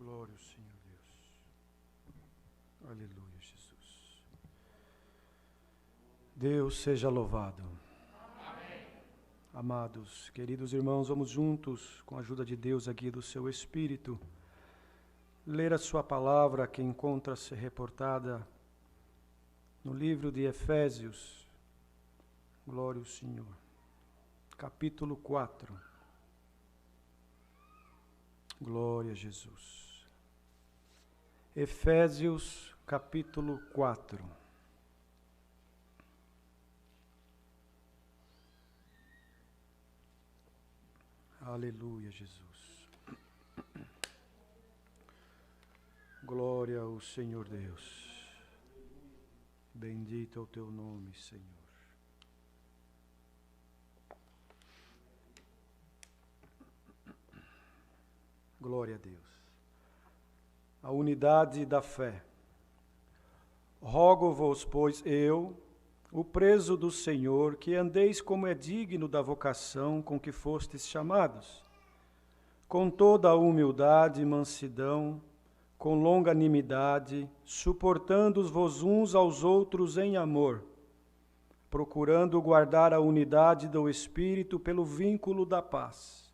Glória ao Senhor Deus. Aleluia, Jesus. Deus seja louvado. Amém. Amados, queridos irmãos, vamos juntos, com a ajuda de Deus aqui do seu Espírito, ler a sua palavra que encontra-se reportada no livro de Efésios. Glória ao Senhor. Capítulo 4. Glória a Jesus. Efésios, capítulo 4. Aleluia, Jesus. Glória ao Senhor Deus. Bendito é o teu nome, Senhor. Glória a Deus. A unidade da fé. Rogo-vos, pois eu, o preso do Senhor, que andeis como é digno da vocação com que fostes chamados, com toda a humildade e mansidão, com longanimidade, suportando-vos uns aos outros em amor, procurando guardar a unidade do Espírito pelo vínculo da paz.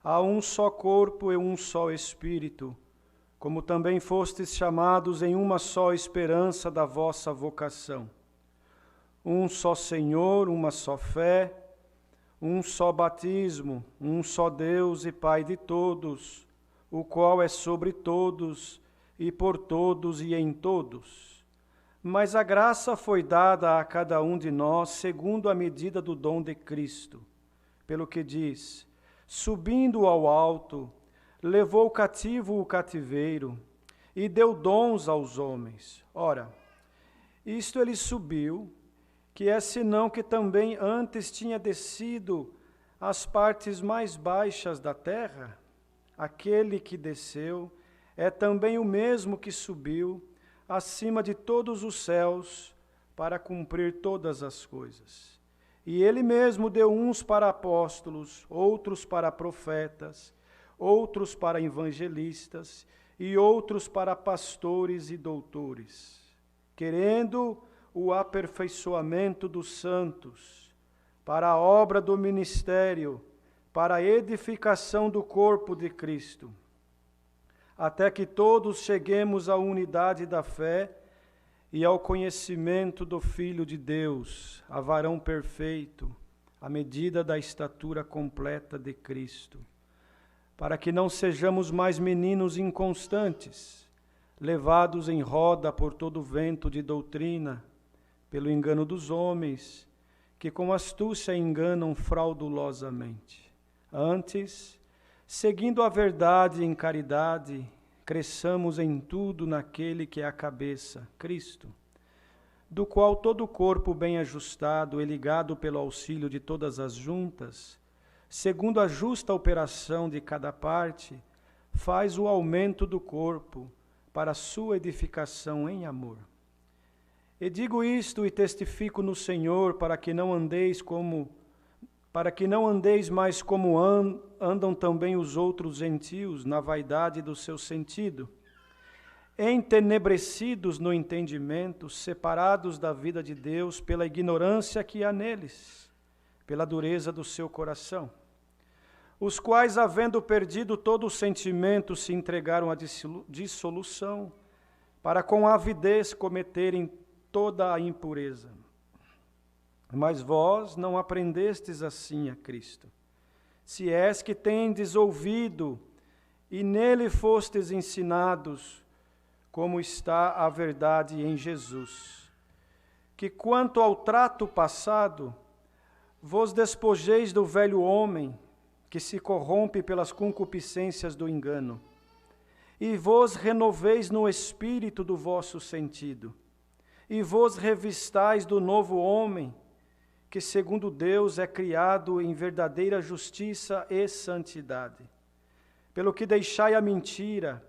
Há um só corpo e um só Espírito, como também fostes chamados em uma só esperança da vossa vocação. Um só Senhor, uma só fé, um só batismo, um só Deus e Pai de todos, o qual é sobre todos e por todos e em todos. Mas a graça foi dada a cada um de nós segundo a medida do dom de Cristo, pelo que diz: subindo ao alto, levou cativo o cativeiro e deu dons aos homens. Ora, isto ele subiu, que é senão que também antes tinha descido às partes mais baixas da terra? Aquele que desceu é também o mesmo que subiu acima de todos os céus para cumprir todas as coisas. E ele mesmo deu uns para apóstolos, outros para profetas, outros para evangelistas e outros para pastores e doutores, querendo o aperfeiçoamento dos santos, para a obra do ministério, para a edificação do corpo de Cristo, até que todos cheguemos à unidade da fé e ao conhecimento do Filho de Deus, a varão perfeito, à medida da estatura completa de Cristo, para que não sejamos mais meninos inconstantes, levados em roda por todo vento de doutrina, pelo engano dos homens, que com astúcia enganam fraudulosamente. Antes, seguindo a verdade em caridade, cresçamos em tudo naquele que é a cabeça, Cristo, do qual todo o corpo bem ajustado e ligado pelo auxílio de todas as juntas, segundo a justa operação de cada parte, faz o aumento do corpo para a sua edificação em amor. E digo isto e testifico no Senhor, para que não andeis mais como andam também os outros gentios na vaidade do seu sentido, entenebrecidos no entendimento, separados da vida de Deus pela ignorância que há neles, pela dureza do seu coração, os quais, havendo perdido todo o sentimento, se entregaram à dissolução, para com avidez cometerem toda a impureza. Mas vós não aprendestes assim a Cristo. Se és que tendes ouvido e nele fostes ensinados, como está a verdade em Jesus, que quanto ao trato passado, vos despojeis do velho homem, que se corrompe pelas concupiscências do engano, e vos renoveis no espírito do vosso sentido, e vos revistais do novo homem, que segundo Deus é criado em verdadeira justiça e santidade. Pelo que deixai a mentira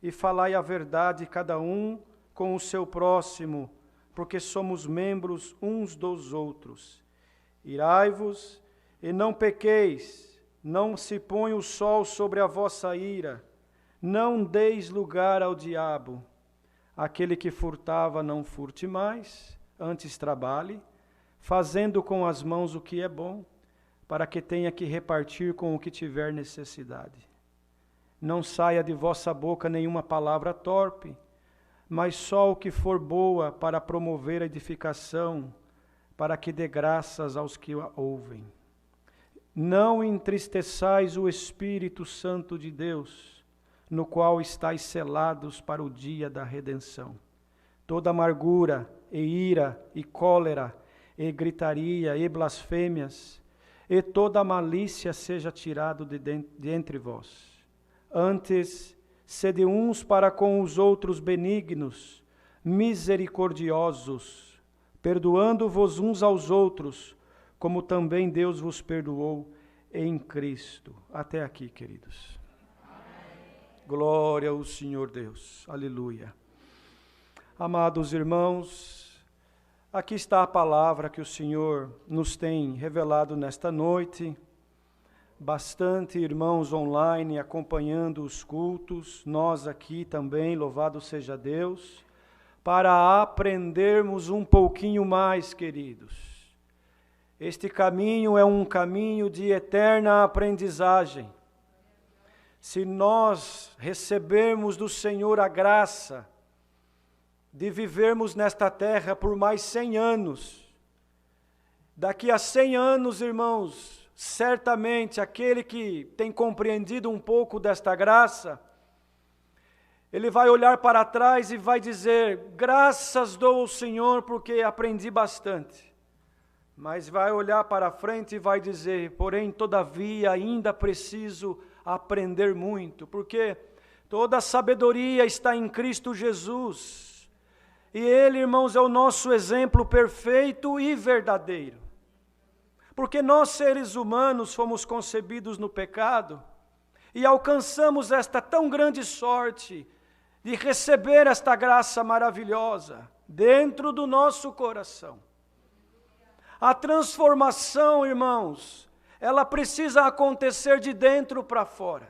e falai a verdade cada um com o seu próximo, porque somos membros uns dos outros. Irai-vos e não pequeis, não se põe o sol sobre a vossa ira, Não deis lugar ao diabo. Aquele que furtava, não furte mais, antes trabalhe, fazendo com as mãos o que é bom, para que tenha que repartir com o que tiver necessidade. Não saia de vossa boca nenhuma palavra torpe, mas só o que for boa para promover a edificação, para que dê graças aos que a ouvem. Não entristeçais o Espírito Santo de Deus, no qual estáis selados para o dia da redenção. Toda amargura, e ira, e cólera, e gritaria, e blasfêmias, e toda malícia seja tirado de entre vós. Antes, sede uns para com os outros benignos, misericordiosos, perdoando-vos uns aos outros, como também Deus vos perdoou em Cristo. Até aqui, queridos. Glória ao Senhor Deus. Aleluia. Amados irmãos, aqui está a palavra que o Senhor nos tem revelado nesta noite. Bastante irmãos online acompanhando os cultos, nós aqui também, louvado seja Deus, para aprendermos um pouquinho mais, queridos. Este caminho é um caminho de eterna aprendizagem. Se nós recebermos do Senhor a graça de vivermos nesta terra por mais 100 anos, daqui a 100 anos, irmãos, certamente aquele que tem compreendido um pouco desta graça, ele vai olhar para trás e vai dizer, graças dou ao Senhor porque aprendi bastante. Mas vai olhar para frente e vai dizer, porém, todavia, ainda preciso aprender muito, porque toda a sabedoria está em Cristo Jesus. E Ele, irmãos, é o nosso exemplo perfeito e verdadeiro. Porque nós, seres humanos, fomos concebidos no pecado e alcançamos esta tão grande sorte de receber esta graça maravilhosa dentro do nosso coração. A transformação, irmãos, ela precisa acontecer de dentro para fora.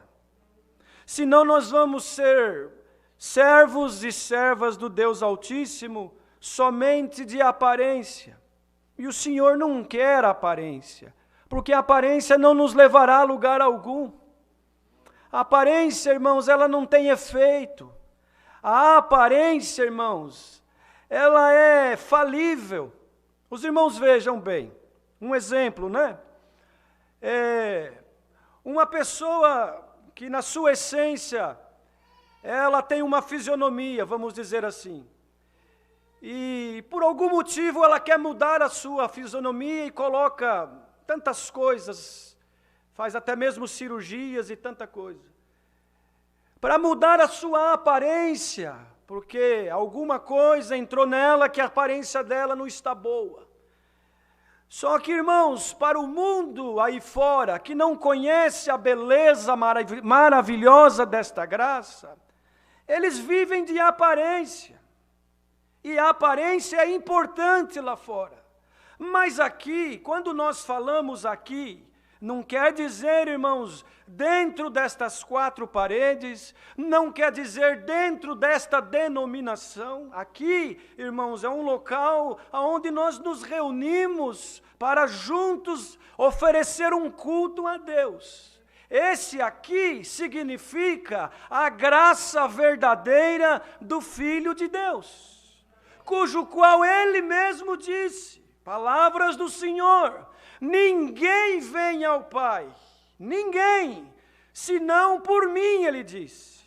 Senão nós vamos ser servos e servas do Deus Altíssimo somente de aparência. E o Senhor não quer aparência, porque a aparência não nos levará a lugar algum. A aparência, irmãos, ela não tem efeito. A aparência, irmãos, ela é falível. Os irmãos vejam bem, um exemplo, né? Uma pessoa que na sua essência, ela tem uma fisionomia, vamos dizer assim, e por algum motivo ela quer mudar a sua fisionomia e coloca tantas coisas, faz até mesmo cirurgias e tanta coisa, para mudar a sua aparência, porque alguma coisa entrou nela que a aparência dela não está boa. Só que, irmãos, para o mundo aí fora, que não conhece a beleza maravilhosa desta graça, eles vivem de aparência. E a aparência é importante lá fora. Mas aqui, quando nós falamos aqui, não quer dizer, irmãos, dentro destas 4 paredes, não quer dizer dentro desta denominação. Aqui, irmãos, é um local onde nós nos reunimos para juntos oferecer um culto a Deus. Esse aqui significa a graça verdadeira do Filho de Deus, cujo qual Ele mesmo disse, palavras do Senhor, ninguém vem ao Pai, ninguém, senão por mim, Ele disse.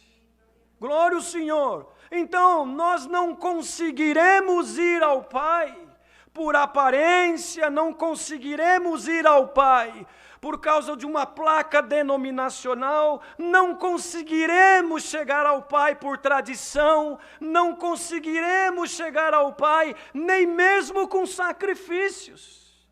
Glória ao Senhor. Então, nós não conseguiremos ir ao Pai por aparência, não conseguiremos ir ao Pai por causa de uma placa denominacional, não conseguiremos chegar ao Pai por tradição, não conseguiremos chegar ao Pai nem mesmo com sacrifícios.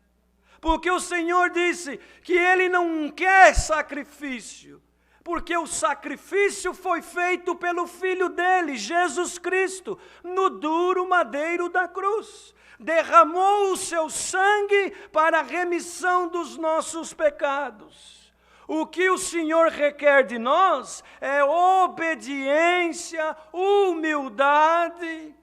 Porque o Senhor disse que Ele não quer sacrifício, porque o sacrifício foi feito pelo Filho dele, Jesus Cristo, no duro madeiro da cruz. Derramou o seu sangue para a remissão dos nossos pecados. O que o Senhor requer de nós é obediência, humildade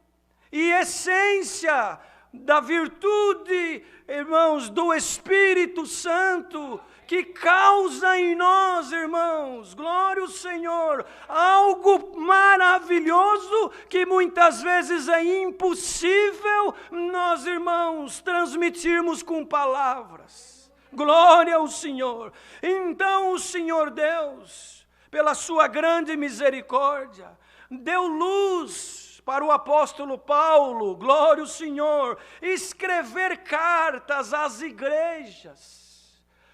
e essência da virtude, irmãos, do Espírito Santo, que causa em nós, irmãos, glória ao Senhor, algo maravilhoso que muitas vezes é impossível nós, irmãos, transmitirmos com palavras. Glória ao Senhor. Então o Senhor Deus, pela sua grande misericórdia, deu luz para o apóstolo Paulo, glória ao Senhor, escrever cartas às igrejas.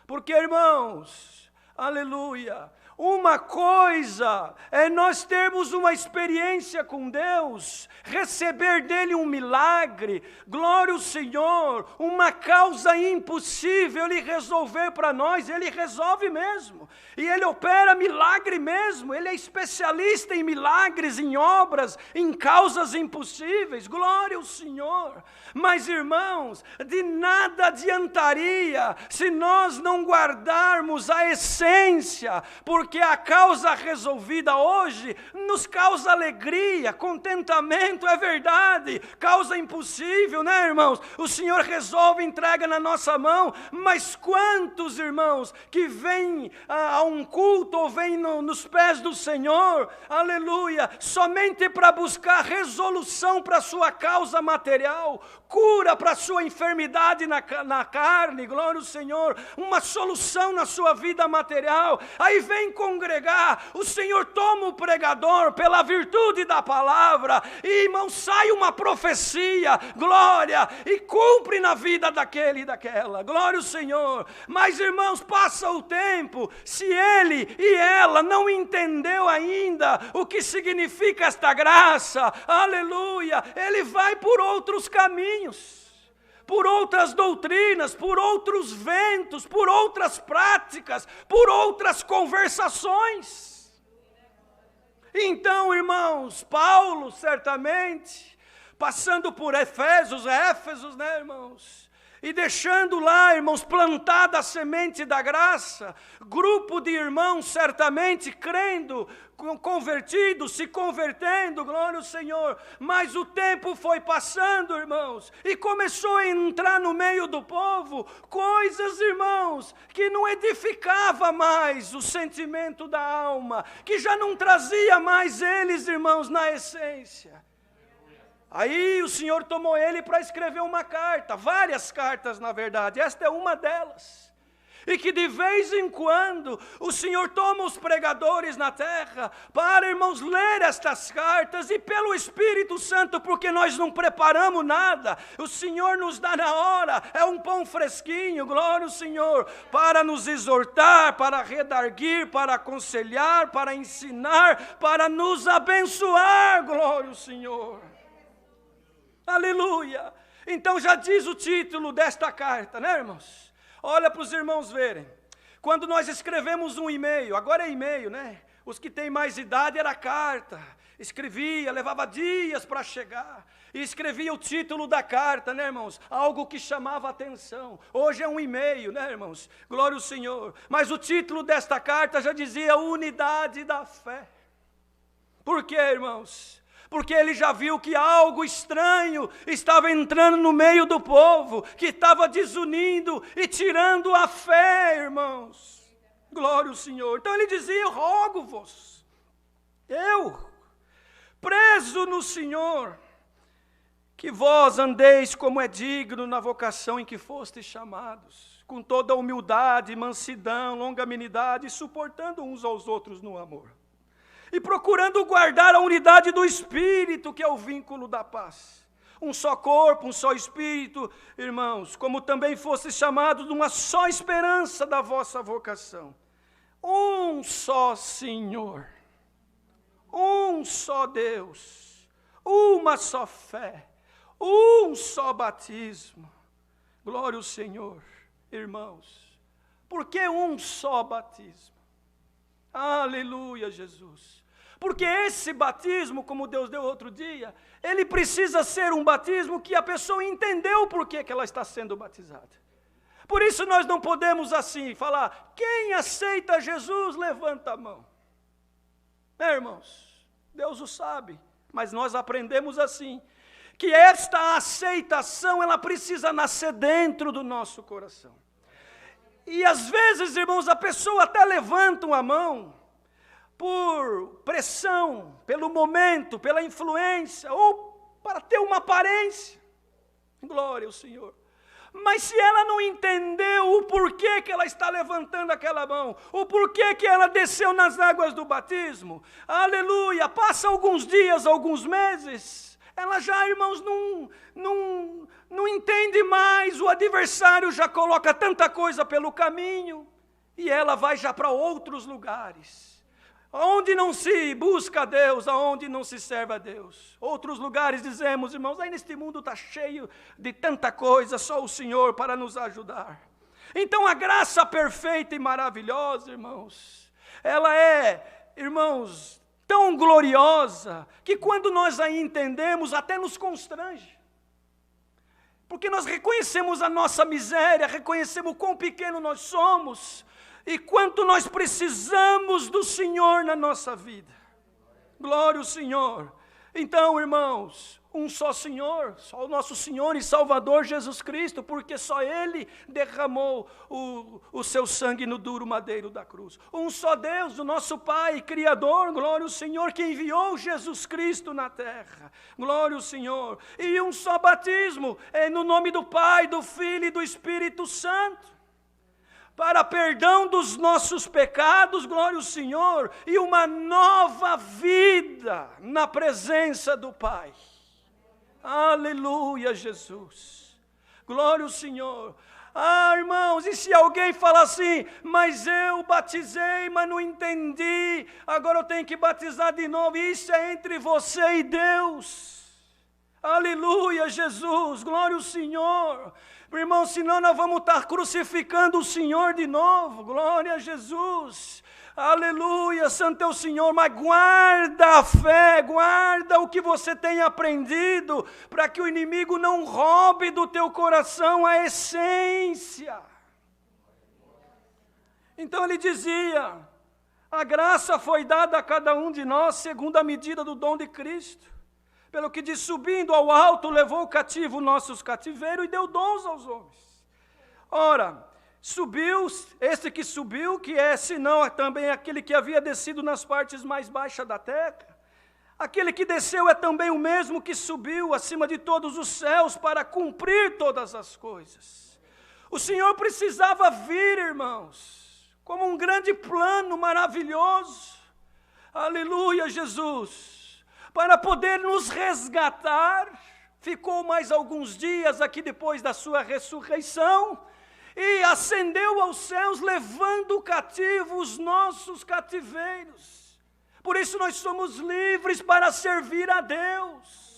Porque, irmãos, aleluia, uma coisa é nós termos uma experiência com Deus, receber dele um milagre, glória ao Senhor, uma causa impossível ele resolver para nós, ele resolve mesmo, e ele opera milagre mesmo, ele é especialista em milagres, em obras, em causas impossíveis, glória ao Senhor. Mas, irmãos, de nada adiantaria se nós não guardarmos a essência, porque a causa resolvida hoje nos causa alegria, contentamento, é verdade, causa impossível, né, irmãos? O Senhor resolve, entrega na nossa mão, mas quantos, irmãos, que vêm a um culto ou vêm nos pés do Senhor, aleluia, somente para buscar resolução para a sua causa material, cura para a sua enfermidade na carne, glória ao Senhor, uma solução na sua vida material, aí vem congregar, o Senhor toma o pregador pela virtude da palavra, e irmão, sai uma profecia, glória, e cumpre na vida daquele e daquela, glória ao Senhor. Mas, irmãos, passa o tempo, se ele e ela não entendeu ainda o que significa esta graça, aleluia, ele vai por outros caminhos, por outras doutrinas, por outros ventos, por outras práticas, por outras conversações. Então, irmãos, Paulo certamente, passando por Éfesos, né, irmãos, e deixando lá, irmãos, plantada a semente da graça, grupo de irmãos certamente crendo, convertidos, se convertendo, glória ao Senhor, mas o tempo foi passando, irmãos, e começou a entrar no meio do povo coisas, irmãos, que não edificava mais o sentimento da alma, que já não trazia mais eles, irmãos, na essência. Aí o Senhor tomou ele para escrever uma carta, várias cartas na verdade, esta é uma delas. E que de vez em quando o Senhor toma os pregadores na terra para, irmãos, ler estas cartas, e pelo Espírito Santo, porque nós não preparamos nada, o Senhor nos dá na hora, é um pão fresquinho, glória ao Senhor, para nos exortar, para redarguir, para aconselhar, para ensinar, para nos abençoar, glória ao Senhor. Aleluia! Então já diz o título desta carta, né, irmãos? Olha para os irmãos verem. Quando nós escrevemos um e-mail, agora é e-mail, né? Os que têm mais idade era carta. Escrevia, levava dias para chegar. E escrevia o título da carta, né, irmãos? Algo que chamava atenção. Hoje é um e-mail, né, irmãos? Glória ao Senhor. Mas o título desta carta já dizia unidade da fé. Por quê, irmãos? Porque ele já viu que algo estranho estava entrando no meio do povo, que estava desunindo e tirando a fé, irmãos. Glória ao Senhor. Então ele dizia, rogo-vos, eu, preso no Senhor, que vós andeis como é digno na vocação em que fostes chamados, com toda humildade, mansidão, longanimidade, suportando uns aos outros no amor. E procurando guardar a unidade do Espírito, que é o vínculo da paz. Um só corpo, um só Espírito, irmãos, como também fostes chamados de uma só esperança da vossa vocação. Um só Senhor, um só Deus, uma só fé, um só batismo. Glória ao Senhor, irmãos. Por que um só batismo? Aleluia, Jesus. Porque esse batismo, como Deus deu outro dia, ele precisa ser um batismo que a pessoa entendeu por que ela está sendo batizada. Por isso nós não podemos assim falar, quem aceita Jesus, levanta a mão. Irmãos, Deus o sabe, mas nós aprendemos assim, que esta aceitação, ela precisa nascer dentro do nosso coração. E às vezes, irmãos, a pessoa até levanta a mão, por pressão, pelo momento, pela influência, ou para ter uma aparência. Glória ao Senhor. Mas se ela não entendeu o porquê que ela está levantando aquela mão, o porquê que ela desceu nas águas do batismo, aleluia, passa alguns dias, alguns meses, ela já, irmãos, não entende mais, o adversário já coloca tanta coisa pelo caminho, e ela vai já para outros lugares. Onde não se busca a Deus, aonde não se serve a Deus. Outros lugares dizemos, irmãos, aí neste mundo está cheio de tanta coisa, só o Senhor para nos ajudar. Então a graça perfeita e maravilhosa, irmãos, ela é, irmãos, tão gloriosa, que quando nós a entendemos, até nos constrange. Porque nós reconhecemos a nossa miséria, reconhecemos o quão pequeno nós somos, e quanto nós precisamos do Senhor na nossa vida. Glória ao Senhor. Então, irmãos, um só Senhor, só o nosso Senhor e Salvador Jesus Cristo, porque só Ele derramou o seu sangue no duro madeiro da cruz. Um só Deus, o nosso Pai, Criador, glória ao Senhor, que enviou Jesus Cristo na terra. Glória ao Senhor. E um só batismo, no nome do Pai, do Filho e do Espírito Santo. Para perdão dos nossos pecados, glória ao Senhor, e uma nova vida na presença do Pai. Aleluia, Jesus. Glória ao Senhor. Irmãos, e se alguém falar assim, mas eu batizei, mas não entendi, agora eu tenho que batizar de novo, isso é entre você e Deus. Aleluia, Jesus, glória ao Senhor. Irmão, senão nós vamos estar crucificando o Senhor de novo. Glória a Jesus. Aleluia, santo é o Senhor. Mas guarda a fé, guarda o que você tem aprendido, para que o inimigo não roube do teu coração a essência. Então ele dizia, a graça foi dada a cada um de nós, segundo a medida do dom de Cristo. Pelo que diz, subindo ao alto, levou cativo nossos cativeiros e deu dons aos homens. Ora, subiu, esse que subiu, que é senão também aquele que havia descido nas partes mais baixas da terra. Aquele que desceu é também o mesmo que subiu acima de todos os céus para cumprir todas as coisas. O Senhor precisava vir, irmãos, como um grande plano maravilhoso. Aleluia, Jesus. Para poder nos resgatar, ficou mais alguns dias aqui depois da sua ressurreição, e ascendeu aos céus, levando cativo os nossos cativeiros. Por isso nós somos livres para servir a Deus.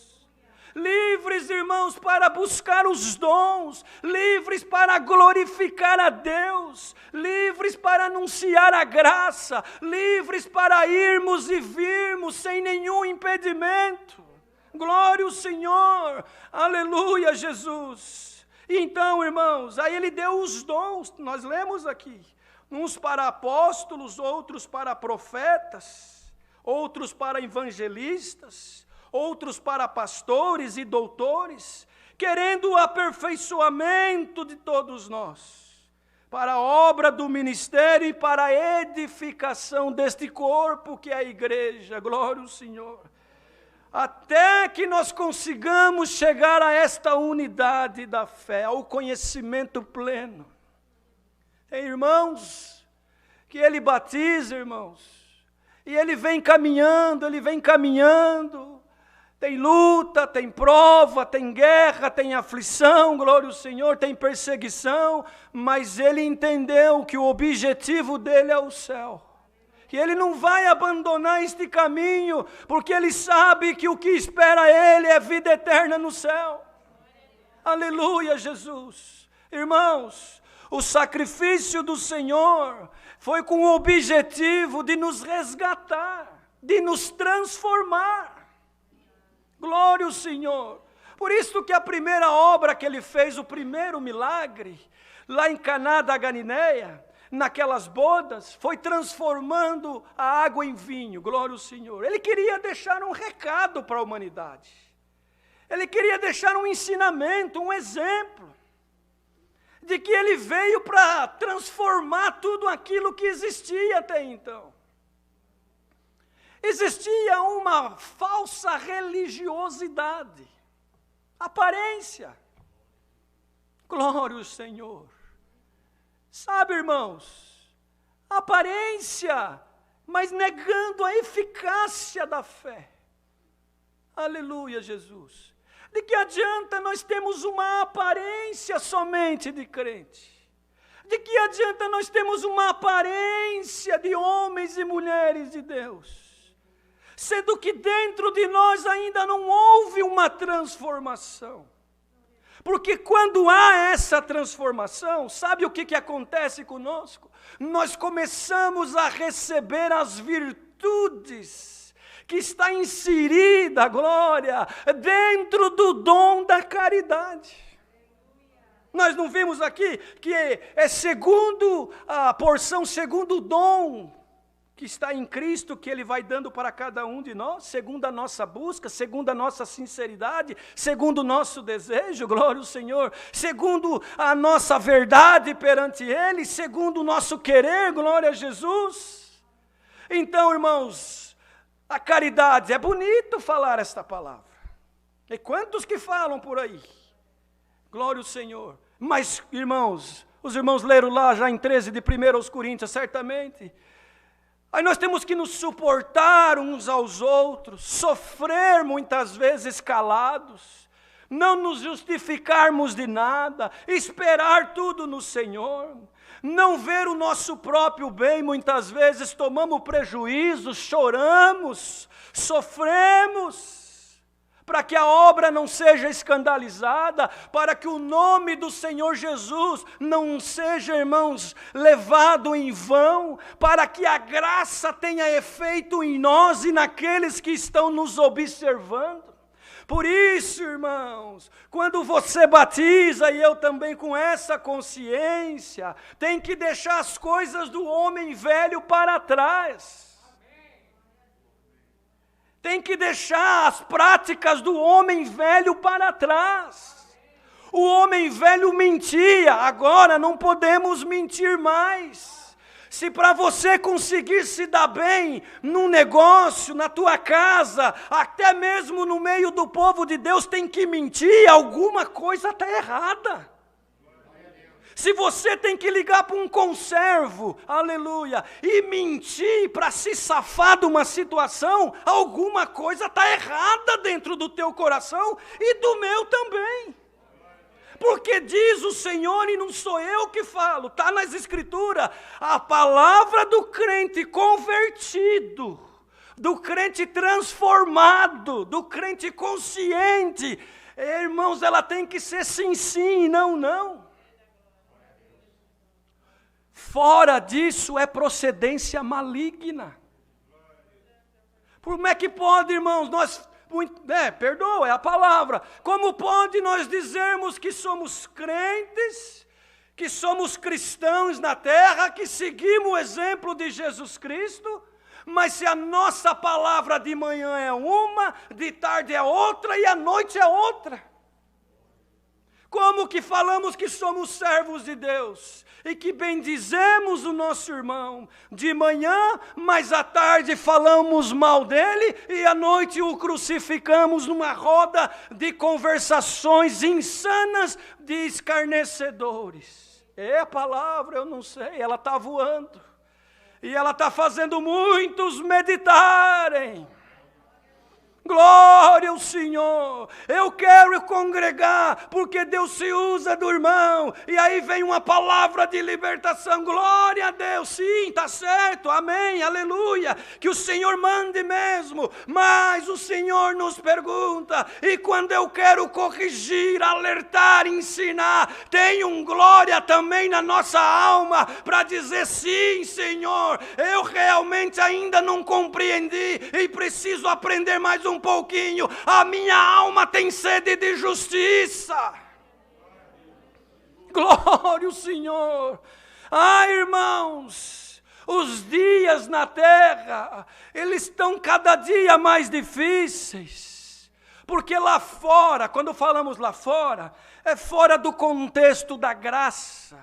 Livres, irmãos, para buscar os dons, livres para glorificar a Deus, livres para anunciar a graça, livres para irmos e virmos sem nenhum impedimento. Glória ao Senhor, aleluia, Jesus. E então, irmãos, aí ele deu os dons, nós lemos aqui, uns para apóstolos, outros para profetas, outros para evangelistas, outros para pastores e doutores, querendo o aperfeiçoamento de todos nós, para a obra do ministério e para a edificação deste corpo que é a igreja, glória ao Senhor, até que nós consigamos chegar a esta unidade da fé, ao conhecimento pleno. Tem irmãos que ele batiza, irmãos, e ele vem caminhando, tem luta, tem prova, tem guerra, tem aflição, glória ao Senhor, tem perseguição, mas ele entendeu que o objetivo dele é o céu. Que ele não vai abandonar este caminho, porque ele sabe que o que espera ele é vida eterna no céu. Aleluia, Jesus. Irmãos, o sacrifício do Senhor foi com o objetivo de nos resgatar, de nos transformar. Glória ao Senhor. Por isso que a primeira obra que ele fez, o primeiro milagre, lá em Caná da Galileia, naquelas bodas, foi transformando a água em vinho, glória ao Senhor. Ele queria deixar um recado para a humanidade. Ele queria deixar um ensinamento, um exemplo, de que ele veio para transformar tudo aquilo que existia até então. Existia uma falsa religiosidade, aparência. Glória ao Senhor. Sabe, irmãos, aparência, mas negando a eficácia da fé. Aleluia, Jesus. De que adianta nós termos uma aparência somente de crente? De que adianta nós termos uma aparência de homens e mulheres de Deus? Sendo que dentro de nós ainda não houve uma transformação. Porque quando há essa transformação, sabe o que acontece conosco? Nós começamos a receber as virtudes que está inserida, glória, dentro do dom da caridade. Nós não vimos aqui que é segundo a porção, segundo o dom que está em Cristo, que Ele vai dando para cada um de nós, segundo a nossa busca, segundo a nossa sinceridade, segundo o nosso desejo, glória ao Senhor, segundo a nossa verdade perante Ele, segundo o nosso querer, glória a Jesus. Então, irmãos, a caridade, é bonito falar esta palavra. E quantos que falam por aí? Glória ao Senhor. Mas, irmãos, os irmãos leram lá já em 13 de 1 Coríntios, certamente. Aí nós temos que nos suportar uns aos outros, sofrer muitas vezes calados, não nos justificarmos de nada, esperar tudo no Senhor, não ver o nosso próprio bem, muitas vezes tomamos prejuízo, choramos, sofremos, para que a obra não seja escandalizada, para que o nome do Senhor Jesus não seja, irmãos, levado em vão, para que a graça tenha efeito em nós e naqueles que estão nos observando. Por isso, irmãos, quando você batiza, e eu também com essa consciência, tem que deixar as coisas do homem velho para trás. Tem que deixar as práticas do homem velho para trás. O homem velho mentia, agora não podemos mentir mais. Se para você conseguir se dar bem num negócio, na tua casa, até mesmo no meio do povo de Deus tem que mentir, alguma coisa está errada. Se você tem que ligar para um conservo, aleluia, e mentir para se safar de uma situação, alguma coisa está errada dentro do teu coração e do meu também. Porque diz o Senhor, e não sou eu que falo, está nas Escrituras, a palavra do crente convertido, do crente transformado, do crente consciente, irmãos, ela tem que ser sim, sim, não, não. Fora disso é procedência maligna. Como é que pode, irmãos, perdoa, é a palavra. Como pode nós dizermos que somos crentes, que somos cristãos na terra, que seguimos o exemplo de Jesus Cristo, mas se a nossa palavra de manhã é uma, de tarde é outra e à noite é outra? Como que falamos que somos servos de Deus e que bendizemos o nosso irmão de manhã, mas à tarde falamos mal dele e à noite o crucificamos numa roda de conversações insanas de escarnecedores? É a palavra, eu não sei, ela está voando e ela está fazendo muitos meditarem. Glória ao Senhor, eu quero congregar, porque Deus se usa do irmão, e aí vem uma palavra de libertação, glória a Deus, sim, está certo, amém, aleluia, que o Senhor mande mesmo, mas o Senhor nos pergunta, e quando eu quero corrigir, alertar, ensinar, tem um glória também na nossa alma, para dizer sim, Senhor, eu realmente ainda não compreendi, e preciso aprender mais um pouquinho, a minha alma tem sede de justiça. Glória ao Senhor. Irmãos, os dias na terra, eles estão cada dia mais difíceis. Porque lá fora, quando falamos lá fora, é fora do contexto da graça.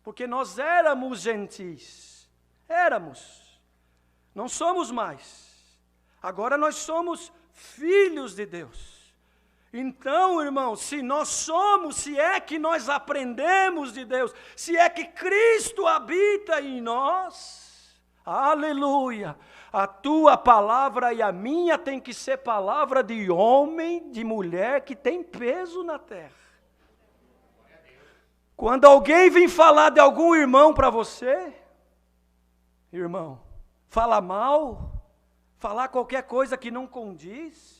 Porque nós éramos gentis. Éramos. Não somos mais. Agora nós somos filhos de Deus. Então, irmãos, se nós somos, se é que nós aprendemos de Deus, se é que Cristo habita em nós, aleluia, a tua palavra e a minha tem que ser palavra de homem, de mulher que tem peso na terra. Quando alguém vem falar de algum irmão para você, irmão, fala mal, falar qualquer coisa que não condiz,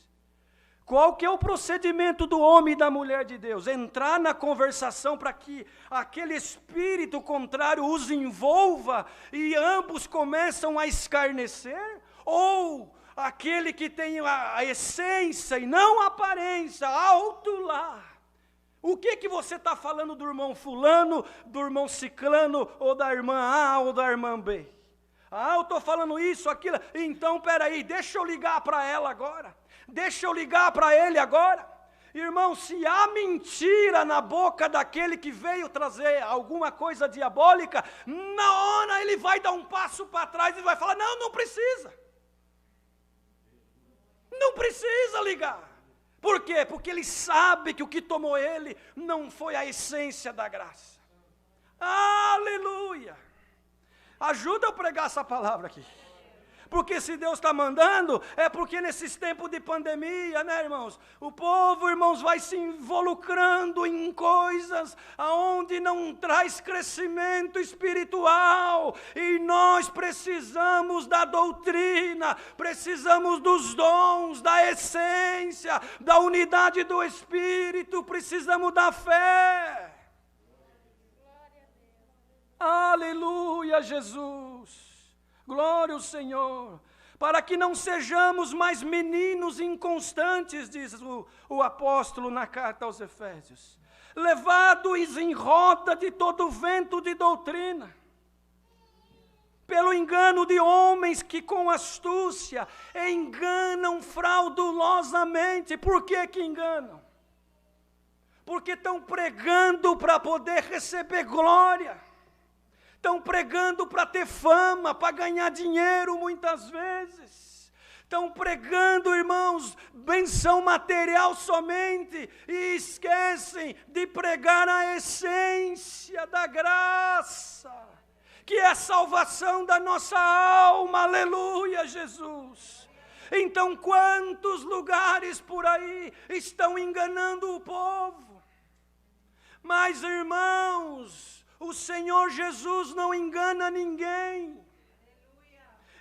qual que é o procedimento do homem e da mulher de Deus? Entrar na conversação para que aquele espírito contrário os envolva e ambos começam a escarnecer? Ou aquele que tem a essência e não a aparência, alto lá? O que você está falando do irmão fulano, do irmão ciclano, ou da irmã A ou da irmã B? Eu estou falando isso, aquilo. Então, peraí, deixa eu ligar para ela agora. Deixa eu ligar para ele agora. Irmão, se há mentira na boca daquele que veio trazer alguma coisa diabólica, na hora ele vai dar um passo para trás e vai falar, não precisa. Não precisa ligar. Por quê? Porque ele sabe que o que tomou ele não foi a essência da graça. Aleluia. Ajuda eu a pregar essa palavra aqui. Porque se Deus está mandando, é porque nesses tempos de pandemia, né, irmãos? O povo, irmãos, vai se involucrando em coisas aonde não traz crescimento espiritual. E nós precisamos da doutrina, precisamos dos dons, da essência, da unidade do Espírito, precisamos da fé. Aleluia, Jesus. Glória ao Senhor, para que não sejamos mais meninos inconstantes, diz o apóstolo na carta aos Efésios, levados em roda de todo vento de doutrina, pelo engano de homens que com astúcia enganam fraudulosamente. Por que enganam? Porque estão pregando para poder receber glória. Estão pregando para ter fama, para ganhar dinheiro muitas vezes. Estão pregando, irmãos, benção material somente. E esquecem de pregar a essência da graça, que é a salvação da nossa alma. Aleluia, Jesus. Então, quantos lugares por aí estão enganando o povo? Mas, irmãos, o Senhor Jesus não engana ninguém.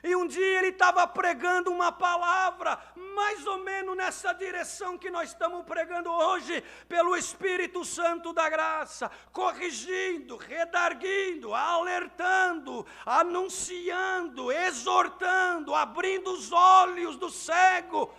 E um dia ele estava pregando uma palavra, mais ou menos nessa direção que nós estamos pregando hoje, pelo Espírito Santo da graça, corrigindo, redarguindo, alertando, anunciando, exortando, abrindo os olhos do cego.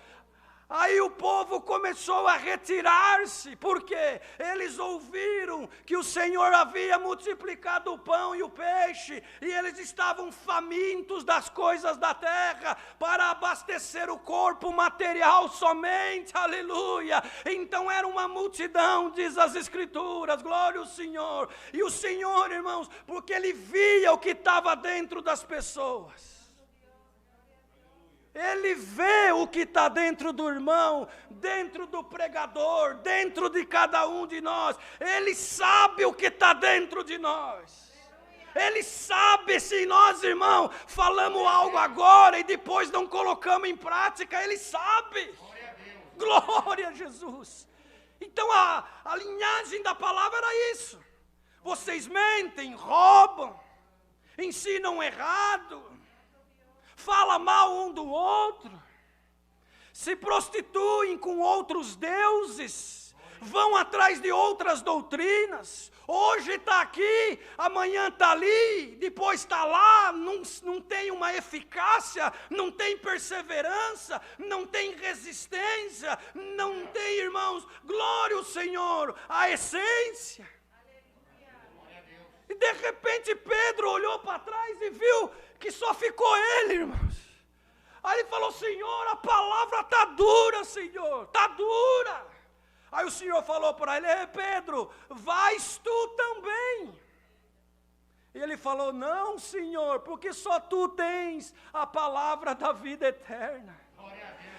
Aí o povo começou a retirar-se, porque eles ouviram que o Senhor havia multiplicado o pão e o peixe, e eles estavam famintos das coisas da terra, para abastecer o corpo material somente, aleluia. Então era uma multidão, diz as Escrituras, glória ao Senhor. E o Senhor, irmãos, porque Ele via o que estava dentro das pessoas. Ele vê o que está dentro do irmão, dentro do pregador, dentro de cada um de nós. Ele sabe o que está dentro de nós. Ele sabe se nós, irmão, falamos algo agora e depois não colocamos em prática. Ele sabe. Glória a Jesus. Então a linhagem da palavra era isso. Vocês mentem, roubam, ensinam errado, fala mal um do outro, se prostituem com outros deuses, vão atrás de outras doutrinas. Hoje está aqui, amanhã está ali, depois está lá, não tem uma eficácia, não tem perseverança, não tem resistência, não tem, irmãos, glória ao Senhor, a essência. E de repente Pedro olhou para trás e viu que só ficou ele, irmãos. Aí ele falou: Senhor, a palavra está dura, Senhor, está dura. Aí o Senhor falou para ele: Pedro, vais tu também. E ele falou: não, Senhor, porque só tu tens a palavra da vida eterna.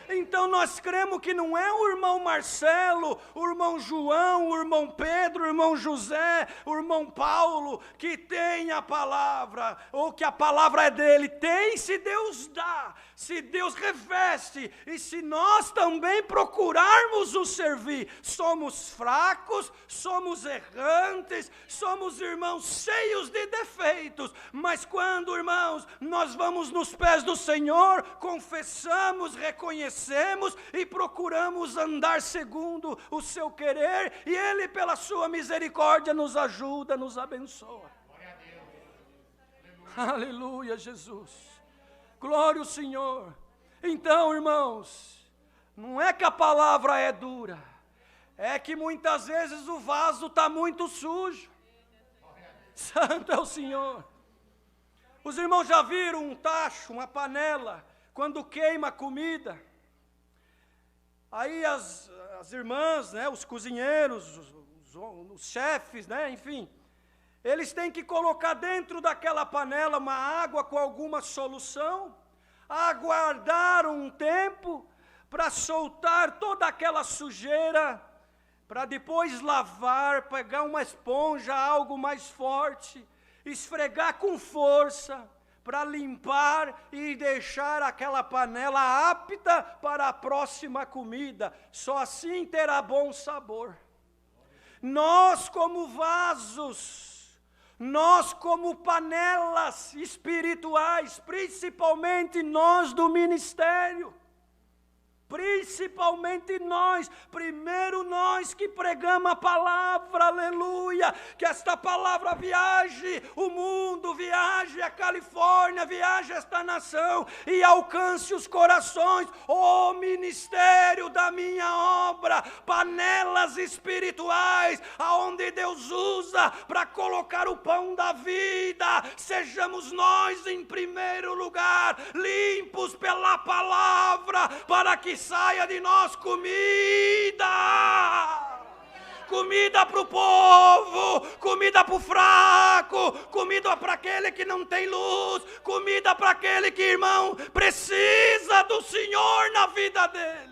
Então nós cremos que não é o irmão Marcelo, o irmão João, o irmão Pedro, o irmão José, o irmão Paulo que tem a palavra, ou que a palavra é dele. Tem se Deus dá, se Deus reveste, e se nós também procurarmos o servir. Somos fracos, somos errantes, somos irmãos cheios de defeitos, mas quando, irmãos, nós vamos nos pés do Senhor, confessamos, reconhecemos e procuramos andar segundo o seu querer, e Ele, pela sua misericórdia, nos ajuda, nos abençoa. Glória a Deus. Aleluia, Jesus. Glória ao Senhor. Então, irmãos, não é que a palavra é dura, é que muitas vezes o vaso está muito sujo. Santo é o Senhor. Os irmãos já viram um tacho, uma panela, quando queima a comida? Aí as irmãs, né, os cozinheiros, os chefes, né, enfim, eles têm que colocar dentro daquela panela uma água com alguma solução, aguardar um tempo para soltar toda aquela sujeira, para depois lavar, pegar uma esponja, algo mais forte, esfregar com força, para limpar e deixar aquela panela apta para a próxima comida. Só assim terá bom sabor. Nós como vasos, nós como panelas espirituais, principalmente nós do ministério, principalmente nós, primeiro nós que pregamos a palavra, aleluia, que esta palavra viaje o mundo, viaje a Califórnia, viaje esta nação e alcance os corações. O ministério da minha obra, panelas espirituais, aonde Deus usa para colocar o pão da vida, sejamos nós em primeiro lugar, limpos pela palavra, para que saia de nós comida, comida para o povo, comida para o fraco, comida para aquele que não tem luz, comida para aquele que, irmão, precisa do Senhor na vida dele.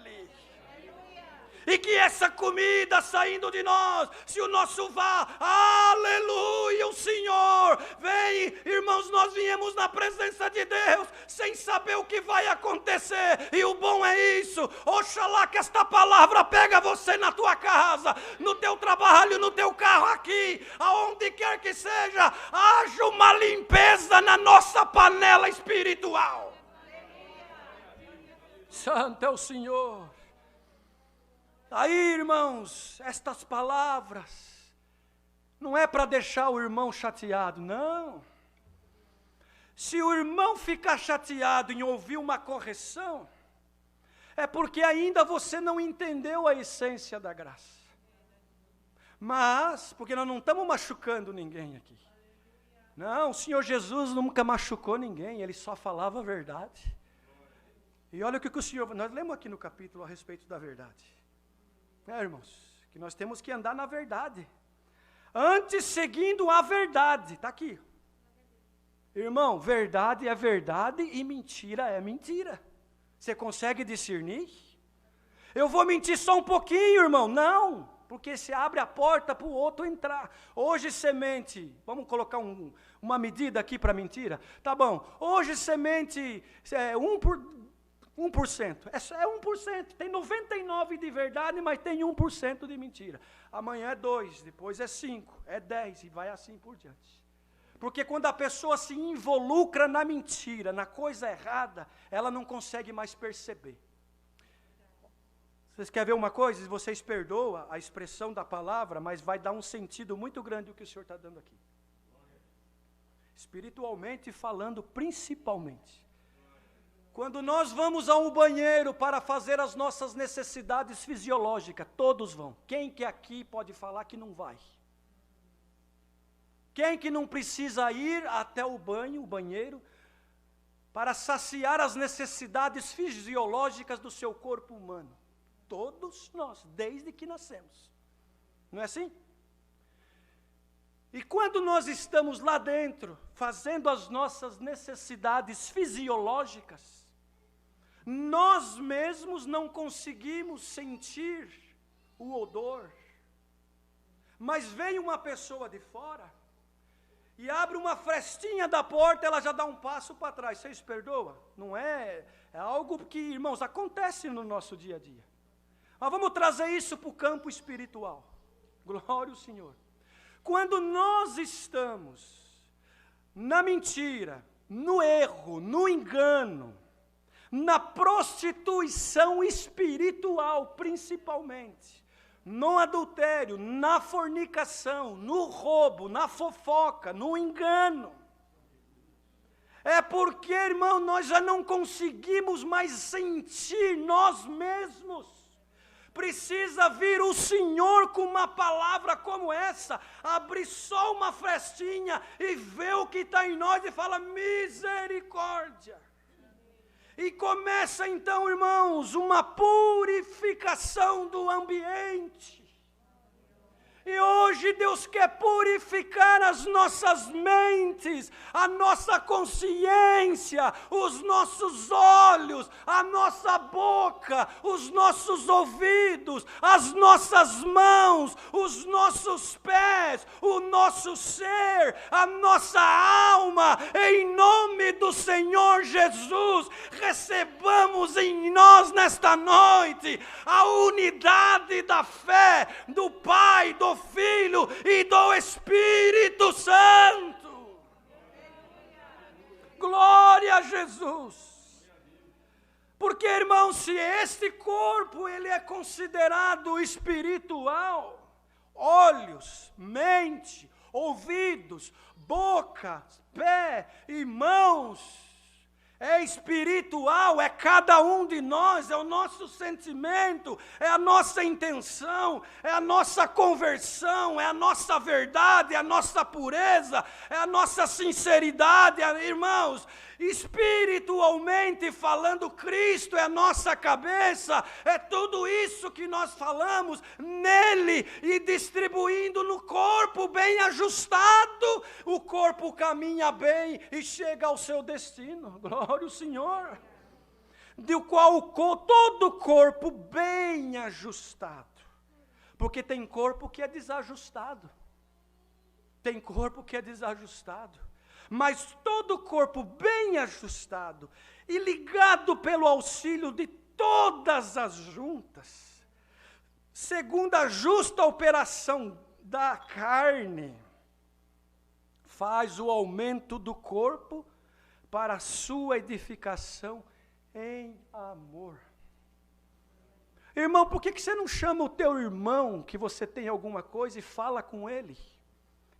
E que essa comida saindo de nós, se o nosso aleluia, o Senhor vem, irmãos, nós viemos na presença de Deus, sem saber o que vai acontecer, e o bom é isso. Oxalá que esta palavra pega você na tua casa, no teu trabalho, no teu carro aqui, aonde quer que seja, haja uma limpeza na nossa panela espiritual. Santo é o Senhor. Aí, irmãos, estas palavras não é para deixar o irmão chateado, não. Se o irmão ficar chateado em ouvir uma correção, é porque ainda você não entendeu a essência da graça. Mas, porque nós não estamos machucando ninguém aqui. Não, o Senhor Jesus nunca machucou ninguém, Ele só falava a verdade. E olha o que o Senhor, nós lemos aqui no capítulo a respeito da verdade. Irmãos, que nós temos que andar na verdade, antes seguindo a verdade, está aqui. Irmão, verdade é verdade e mentira é mentira. Você consegue discernir? Eu vou mentir só um pouquinho, irmão. Não, porque você abre a porta para o outro entrar. Hoje semente, vamos colocar uma medida aqui para mentira? Tá bom, hoje semente 1%. É 1%, tem 99% de verdade, mas tem 1% de mentira. Amanhã é 2%, depois é 5%, é 10% e vai assim por diante. Porque quando a pessoa se involucra na mentira, na coisa errada, ela não consegue mais perceber. Vocês querem ver uma coisa? Vocês perdoam a expressão da palavra, mas vai dar um sentido muito grande o que o Senhor está dando aqui. Espiritualmente falando, principalmente. Quando nós vamos a um banheiro para fazer as nossas necessidades fisiológicas, todos vão. Quem que aqui pode falar que não vai? Quem que não precisa ir até o banheiro, para saciar as necessidades fisiológicas do seu corpo humano? Todos nós, desde que nascemos. Não é assim? E quando nós estamos lá dentro, fazendo as nossas necessidades fisiológicas, nós mesmos não conseguimos sentir o odor. Mas vem uma pessoa de fora e abre uma frestinha da porta, ela já dá um passo para trás. Vocês perdoam? Não é? É algo que, irmãos, acontece no nosso dia a dia. Mas vamos trazer isso para o campo espiritual. Glória ao Senhor. Quando nós estamos na mentira, no erro, no engano, na prostituição espiritual, principalmente, no adultério, na fornicação, no roubo, na fofoca, no engano, é porque, irmão, nós já não conseguimos mais sentir nós mesmos. Precisa vir o Senhor com uma palavra como essa, abrir só uma frestinha e ver o que está em nós e fala misericórdia. E começa então, irmãos, uma purificação do ambiente. E hoje Deus quer purificar as nossas mentes, a nossa consciência, os nossos olhos, a nossa boca, os nossos ouvidos, as nossas mãos, os nossos pés, o nosso ser, a nossa alma. Em nome do Senhor Jesus, recebamos em nós nesta noite a unidade da fé do Pai, do Filho e do Espírito Santo. Glória a Jesus. Porque, irmão, se este corpo ele é considerado espiritual, olhos, mente, ouvidos, boca, pé e mãos, é espiritual, é cada um de nós, é o nosso sentimento, é a nossa intenção, é a nossa conversão, é a nossa verdade, é a nossa pureza, é a nossa sinceridade, irmãos. Espiritualmente falando, Cristo é a nossa cabeça, é tudo isso que nós falamos nele e distribuindo no corpo bem ajustado, o corpo caminha bem e chega ao seu destino. Glória ao Senhor. Do qual todo o corpo bem ajustado, porque tem corpo que é desajustado, tem corpo que é desajustado. Mas todo o corpo bem ajustado e ligado pelo auxílio de todas as juntas, segundo a justa operação da carne, faz o aumento do corpo para a sua edificação em amor. Irmão, por que você não chama o teu irmão que você tem alguma coisa e fala com ele,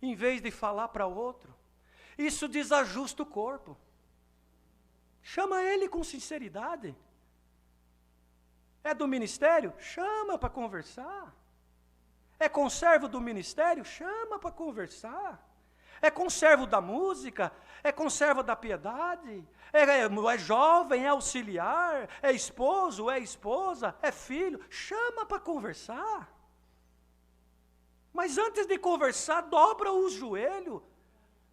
em vez de falar para outro? Isso desajusta o corpo. Chama ele com sinceridade. É do ministério? Chama para conversar. É conservo do ministério? Chama para conversar. É conservo da música? É conservo da piedade? É jovem? É auxiliar? É esposo? É esposa? É filho? Chama para conversar. Mas antes de conversar, dobra os joelhos.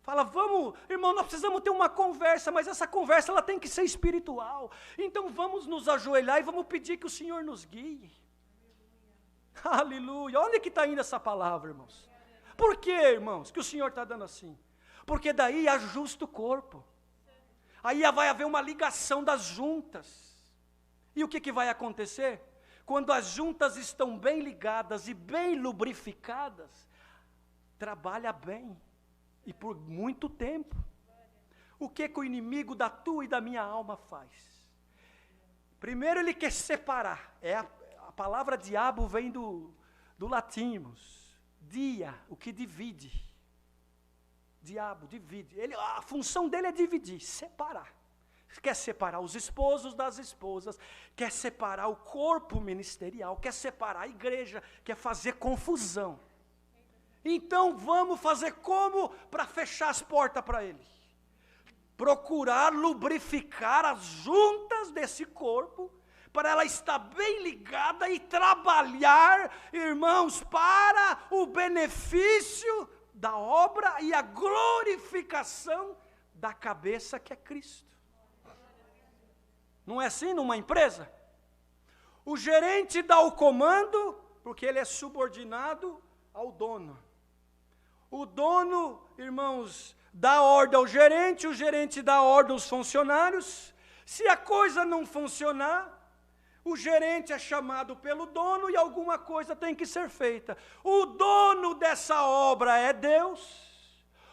Fala, vamos, irmão, nós precisamos ter uma conversa, mas essa conversa ela tem que ser espiritual. Então vamos nos ajoelhar e vamos pedir que o Senhor nos guie. Aleluia. Onde que está indo essa palavra, irmãos? Por que, irmãos, que o Senhor está dando assim? Porque daí ajusta o corpo. Aí vai haver uma ligação das juntas. E o que vai acontecer? Quando as juntas estão bem ligadas e bem lubrificadas, trabalha bem. E por muito tempo. O que o inimigo da tua e da minha alma faz? Primeiro ele quer separar. É a palavra diabo vem do latim, irmãos. Dia, o que divide. Diabo, divide. A função dele é dividir, separar. Quer separar os esposos das esposas, quer separar o corpo ministerial, quer separar a igreja, quer fazer confusão. Então vamos fazer como para fechar as portas para ele? Procurar lubrificar as juntas desse corpo, para ela estar bem ligada e trabalhar, irmãos, para o benefício da obra e a glorificação da cabeça que é Cristo. Não é assim numa empresa? O gerente dá o comando, porque ele é subordinado ao dono. O dono, irmãos, dá ordem ao gerente, o gerente dá ordem aos funcionários. Se a coisa não funcionar, o gerente é chamado pelo dono e alguma coisa tem que ser feita. O dono dessa obra é Deus.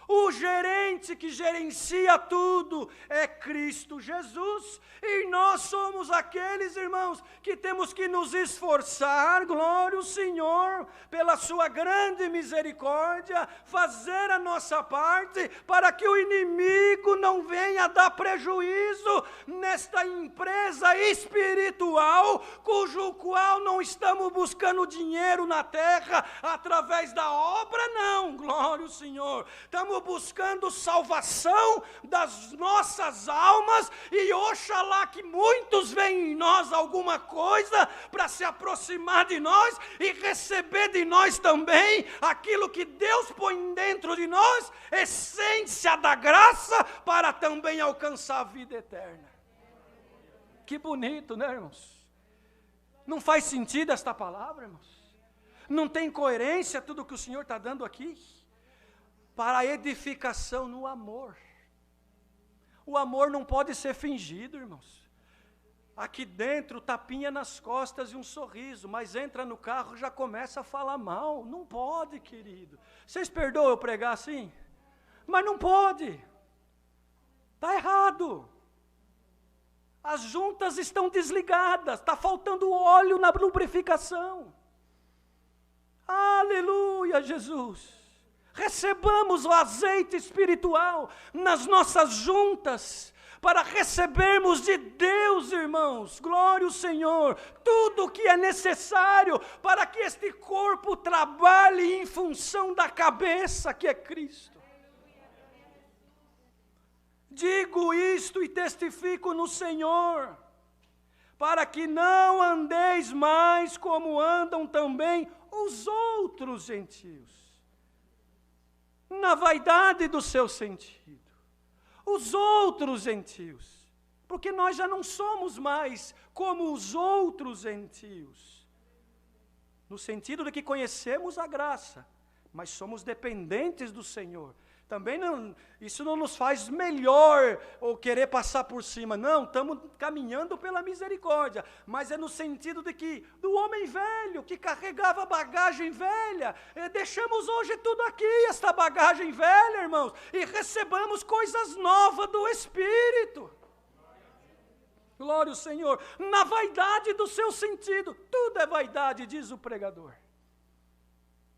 O gerente que gerencia tudo é Cristo Jesus, e nós somos aqueles, irmãos, que temos que nos esforçar, glória ao Senhor, pela sua grande misericórdia, fazer a nossa parte, para que o inimigo não venha dar prejuízo nesta empresa espiritual, cujo qual não estamos buscando dinheiro na terra, através da obra, não, glória ao Senhor, estamos buscando salvação das nossas almas, e oxalá que muitos veem em nós alguma coisa para se aproximar de nós e receber de nós também aquilo que Deus põe dentro de nós, essência da graça, para também alcançar a vida eterna. Que bonito, né, irmãos? Não faz sentido esta palavra, irmãos? Não tem coerência tudo que o Senhor está dando aqui? Para a edificação no amor. O amor não pode ser fingido, irmãos. Aqui dentro, tapinha nas costas e um sorriso, mas entra no carro e já começa a falar mal. Não pode, querido. Vocês perdoam eu pregar assim? Mas não pode. Está errado. As juntas estão desligadas, está faltando óleo na lubrificação. Aleluia, Jesus. Recebamos o azeite espiritual nas nossas juntas, para recebermos de Deus, irmãos, glória ao Senhor, tudo o que é necessário para que este corpo trabalhe em função da cabeça que é Cristo. Digo isto e testifico no Senhor, para que não andeis mais como andam também os outros gentios, na vaidade do seu sentido. Os outros gentios, porque nós já não somos mais como os outros gentios, no sentido de que conhecemos a graça, mas somos dependentes do Senhor. Também não, isso não nos faz melhor ou querer passar por cima, não, estamos caminhando pela misericórdia, mas é no sentido de que, do homem velho, que carregava bagagem velha, deixamos hoje tudo aqui, esta bagagem velha, irmãos, e recebamos coisas novas do Espírito. Glória ao Senhor, na vaidade do seu sentido, tudo é vaidade, diz o pregador,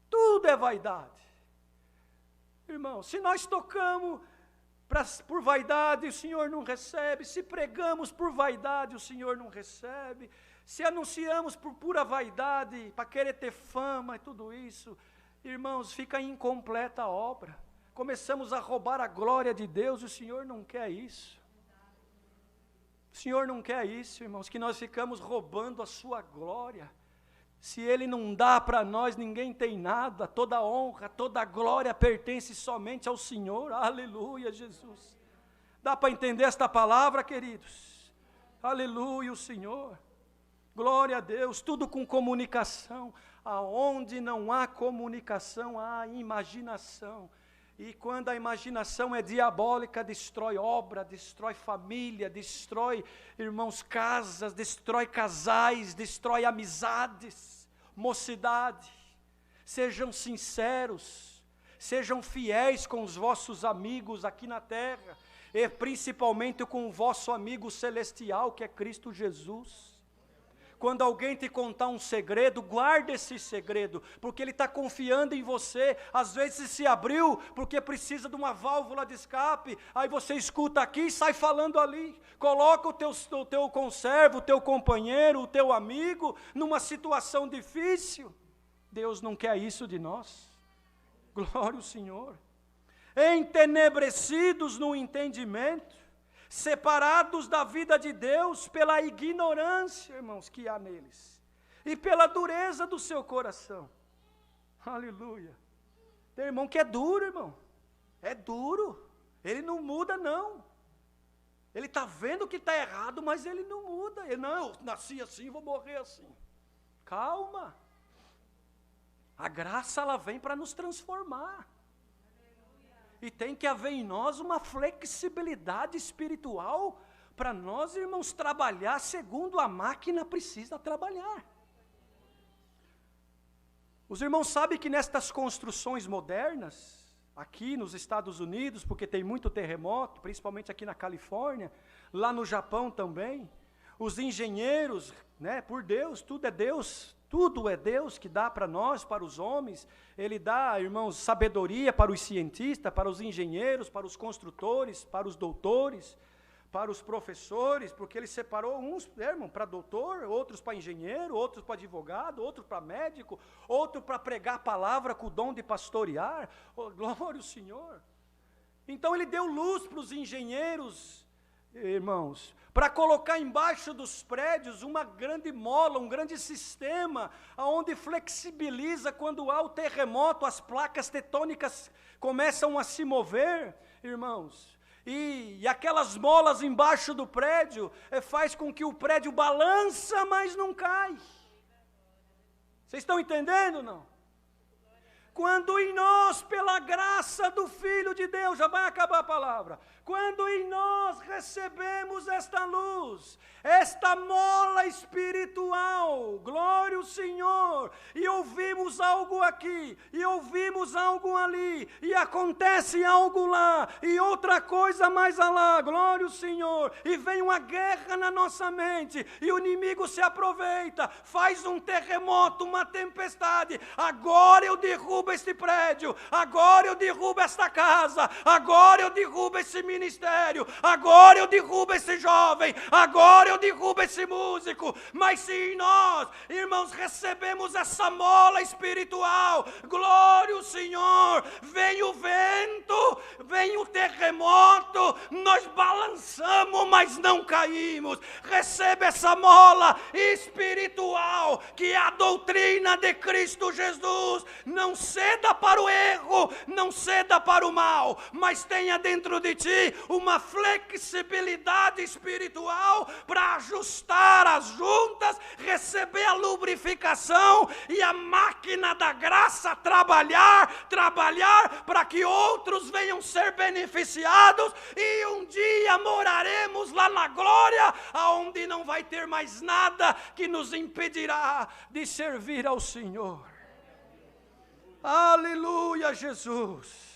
tudo é vaidade. Irmão, se nós tocamos por vaidade, o Senhor não recebe. Se pregamos por vaidade, o Senhor não recebe. Se anunciamos por pura vaidade, para querer ter fama e tudo isso, irmãos, fica incompleta a obra. Começamos a roubar a glória de Deus, e o Senhor não quer isso. O Senhor não quer isso, irmãos, que nós ficamos roubando a sua glória. Se Ele não dá para nós, ninguém tem nada. Toda honra, toda glória pertence somente ao Senhor. Aleluia, Jesus. Dá para entender esta palavra, queridos? Aleluia, o Senhor. Glória a Deus, tudo com comunicação. Aonde não há comunicação, há imaginação. E quando a imaginação é diabólica, destrói obra, destrói família, destrói, irmãos, casas, destrói casais, destrói amizades, mocidade. Sejam sinceros, sejam fiéis com os vossos amigos aqui na terra, e principalmente com o vosso amigo celestial, que é Cristo Jesus. Quando alguém te contar um segredo, guarde esse segredo, porque ele está confiando em você. Às vezes se abriu porque precisa de uma válvula de escape, aí você escuta aqui e sai falando ali. Coloca o teu conservo, o teu companheiro, o teu amigo numa situação difícil. Deus não quer isso de nós. Glória ao Senhor. Entenebrecidos no entendimento, separados da vida de Deus pela ignorância, irmãos, que há neles, e pela dureza do seu coração. Aleluia. Tem irmão que é duro, irmão. É duro. Ele não muda, não. Ele está vendo que está errado, mas ele não muda. Ele, não, eu nasci assim, vou morrer assim. Calma. A graça, ela vem para nos transformar. E tem que haver em nós uma flexibilidade espiritual para nós, irmãos, trabalhar segundo a máquina precisa trabalhar. Os irmãos sabem que nestas construções modernas, aqui nos Estados Unidos, porque tem muito terremoto, principalmente aqui na Califórnia, lá no Japão também, os engenheiros, né, por Deus, tudo é Deus que dá para nós, para os homens. Ele dá, irmãos, sabedoria para os cientistas, para os engenheiros, para os construtores, para os doutores, para os professores, porque ele separou uns, irmão, para doutor, outros para engenheiro, outros para advogado, outros para médico, outro para pregar a palavra com o dom de pastorear. Oh, glória ao Senhor. Então ele deu luz para os engenheiros, irmãos, para colocar embaixo dos prédios uma grande mola, um grande sistema, onde flexibiliza quando há o terremoto, as placas tectônicas começam a se mover, irmãos, e aquelas molas embaixo do prédio faz com que o prédio balança, mas não cai. Vocês estão entendendo, não? Quando em nós, pela graça do Filho de Deus, já vai acabar a palavra, quando em nós recebemos esta luz, esta mola espiritual, glória ao Senhor, e ouvimos algo aqui, e ouvimos algo ali, e acontece algo lá, e outra coisa mais lá, glória ao Senhor, e vem uma guerra na nossa mente, e o inimigo se aproveita, faz um terremoto, uma tempestade, agora eu derrubo este prédio, agora eu derrubo esta casa, agora eu derrubo esse ministério, agora eu derrubo esse jovem, agora eu derrubo esse músico. Mas se em nós, irmãos, recebemos essa mola espiritual, glória ao Senhor, vem o vento, vem o terremoto, nós balançamos, mas não caímos. Recebe essa mola espiritual, que é a doutrina de Cristo Jesus. Não ceda para o erro, não ceda para o mal, mas tenha dentro de ti uma flexibilidade espiritual para ajustar as juntas, receber a lubrificação e a máquina da graça trabalhar para que outros venham ser beneficiados, e um dia moraremos lá na glória, aonde não vai ter mais nada que nos impedirá de servir ao Senhor. Aleluia, Jesus.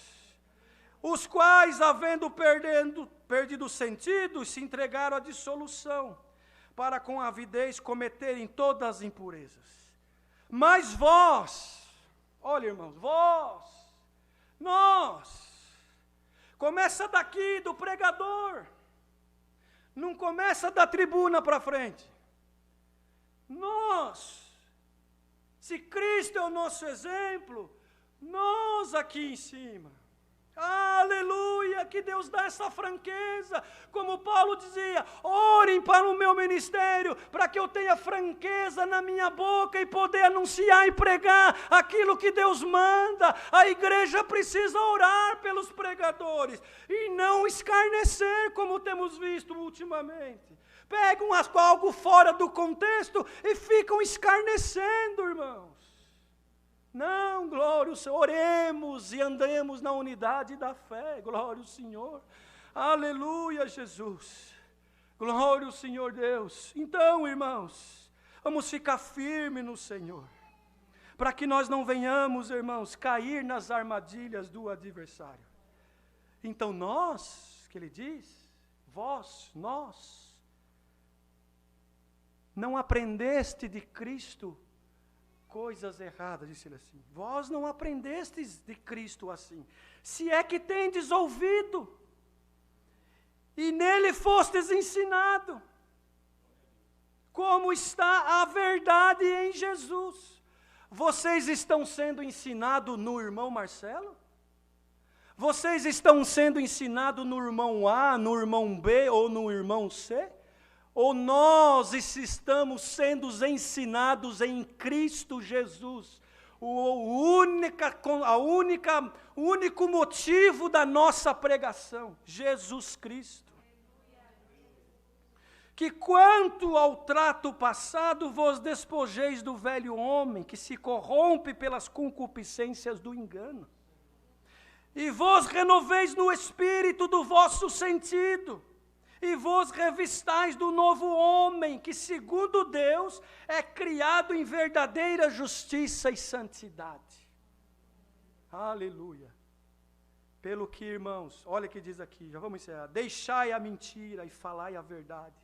Os quais, havendo perdido o sentido, se entregaram à dissolução, para com avidez cometerem todas as impurezas. Mas vós, olha, irmãos, nós, começa daqui do pregador, não começa da tribuna para frente. Nós, se Cristo é o nosso exemplo, nós aqui em cima, aleluia, que Deus dá essa franqueza, como Paulo dizia, orem para o meu ministério, para que eu tenha franqueza na minha boca e poder anunciar e pregar aquilo que Deus manda. A igreja precisa orar pelos pregadores, e não escarnecer, como temos visto ultimamente. Pegam algo fora do contexto e ficam escarnecendo, irmãos. Não, glória ao Senhor, oremos e andemos na unidade da fé, glória ao Senhor, aleluia, Jesus, glória ao Senhor Deus. Então, irmãos, vamos ficar firmes no Senhor, para que nós não venhamos, irmãos, cair nas armadilhas do adversário. Então nós, que ele diz, vós, nós não aprendeste de Cristo coisas erradas, disse ele assim. Vós não aprendestes de Cristo assim, se é que tendes ouvido, e nele fostes ensinado, como está a verdade em Jesus. Vocês estão sendo ensinados no irmão Marcelo? Vocês estão sendo ensinados no irmão A, no irmão B ou no irmão C? Ou nós estamos sendo ensinados em Cristo Jesus? O único motivo da nossa pregação, Jesus Cristo. Que quanto ao trato passado, vos despojeis do velho homem, que se corrompe pelas concupiscências do engano. E vos renoveis no espírito do vosso sentido, e vos revistais do novo homem, que segundo Deus é criado em verdadeira justiça e santidade. Aleluia. Pelo que, irmãos, olha o que diz aqui, já vamos encerrar. Deixai a mentira e falai a verdade,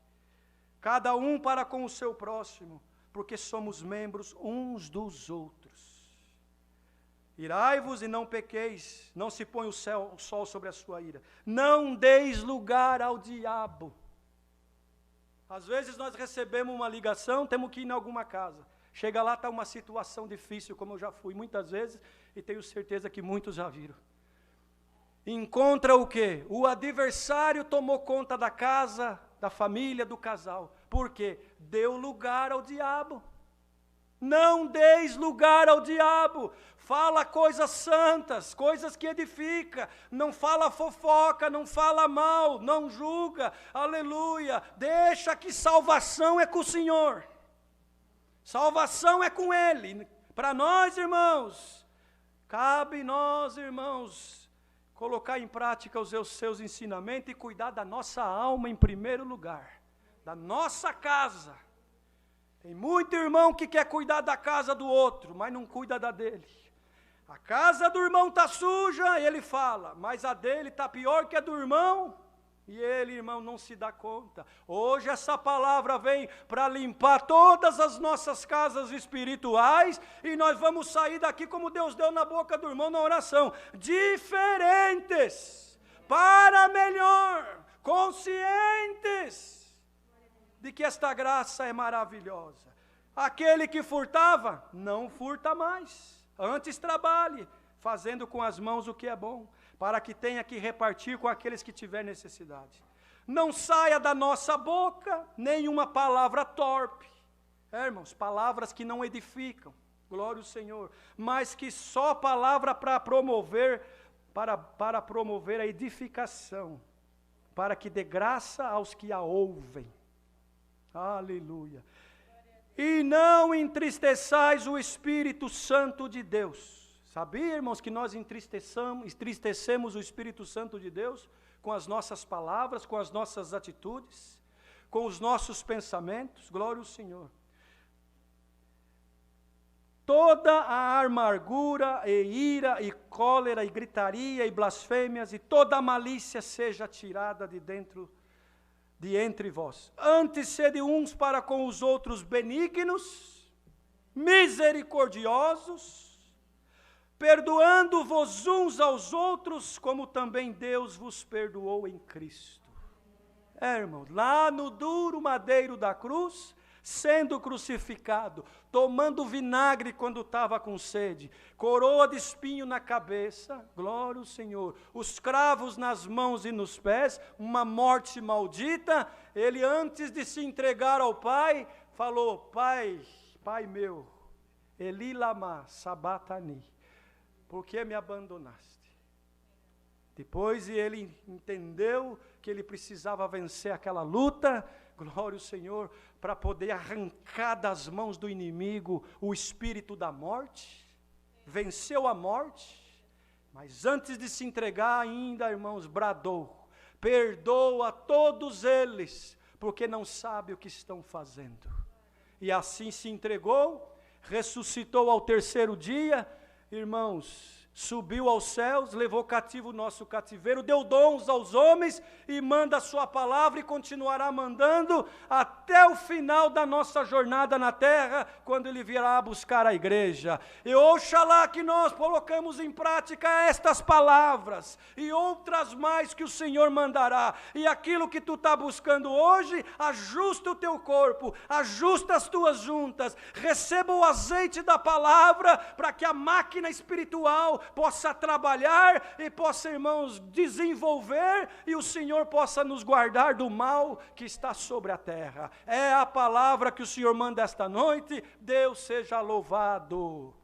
cada um para com o seu próximo, porque somos membros uns dos outros. Irai-vos e não pequeis, não se põe o sol sobre a sua ira. Não deis lugar ao diabo. Às vezes nós recebemos uma ligação, temos que ir em alguma casa. Chega lá, está uma situação difícil, como eu já fui muitas vezes, e tenho certeza que muitos já viram. Encontra o quê? O adversário tomou conta da casa, da família, do casal. Por quê? Deu lugar ao diabo. Não deis lugar ao diabo. Fala coisas santas, coisas que edificam. Não fala fofoca, não fala mal, não julga. Aleluia. Deixa que salvação é com o Senhor. Salvação é com Ele. Para nós, irmãos, cabe nós, irmãos, colocar em prática os seus ensinamentos e cuidar da nossa alma em primeiro lugar. Da nossa casa. Tem muito irmão que quer cuidar da casa do outro, mas não cuida da dele. A casa do irmão está suja, ele fala, mas a dele está pior que a do irmão, e ele, irmão, não se dá conta. Hoje essa palavra vem para limpar todas as nossas casas espirituais, e nós vamos sair daqui como Deus deu na boca do irmão na oração, diferentes, para melhor, conscientes de que esta graça é maravilhosa. Aquele que furtava, não furta mais. Antes trabalhe, fazendo com as mãos o que é bom, para que tenha que repartir com aqueles que tiver necessidade. Não saia da nossa boca nenhuma palavra torpe. Irmãos, palavras que não edificam, glória ao Senhor, mas que só palavra para promover a edificação, para que dê graça aos que a ouvem. Aleluia. E não entristeçais o Espírito Santo de Deus. Sabia, irmãos, que nós entristecemos o Espírito Santo de Deus com as nossas palavras, com as nossas atitudes, com os nossos pensamentos? Glória ao Senhor. Toda a amargura e ira e cólera e gritaria e blasfêmias e toda a malícia seja tirada de entre vós. Antes sede uns para com os outros benignos, misericordiosos, perdoando-vos uns aos outros, como também Deus vos perdoou em Cristo. Irmãos, lá no duro madeiro da cruz, sendo crucificado, tomando vinagre quando estava com sede, coroa de espinho na cabeça, glória ao Senhor, os cravos nas mãos e nos pés, uma morte maldita, ele antes de se entregar ao Pai, falou, Pai meu, Eli lama sabatani, por que me abandonaste? Depois ele entendeu que ele precisava vencer aquela luta, glória ao Senhor, para poder arrancar das mãos do inimigo o espírito da morte, venceu a morte, mas antes de se entregar ainda, irmãos, bradou, perdoa todos eles, porque não sabe o que estão fazendo, e assim se entregou, ressuscitou ao terceiro dia, irmãos, subiu aos céus, levou cativo o nosso cativeiro, deu dons aos homens e manda a sua palavra e continuará mandando até o final da nossa jornada na terra, quando ele virá buscar a igreja. E oxalá que nós colocamos em prática estas palavras e outras mais que o Senhor mandará. E aquilo que tu está buscando hoje, ajusta o teu corpo, ajusta as tuas juntas, receba o azeite da palavra para que a máquina espiritual possa trabalhar e possa, irmãos, desenvolver e o Senhor possa nos guardar do mal que está sobre a terra. É a palavra que o Senhor manda esta noite. Deus seja louvado.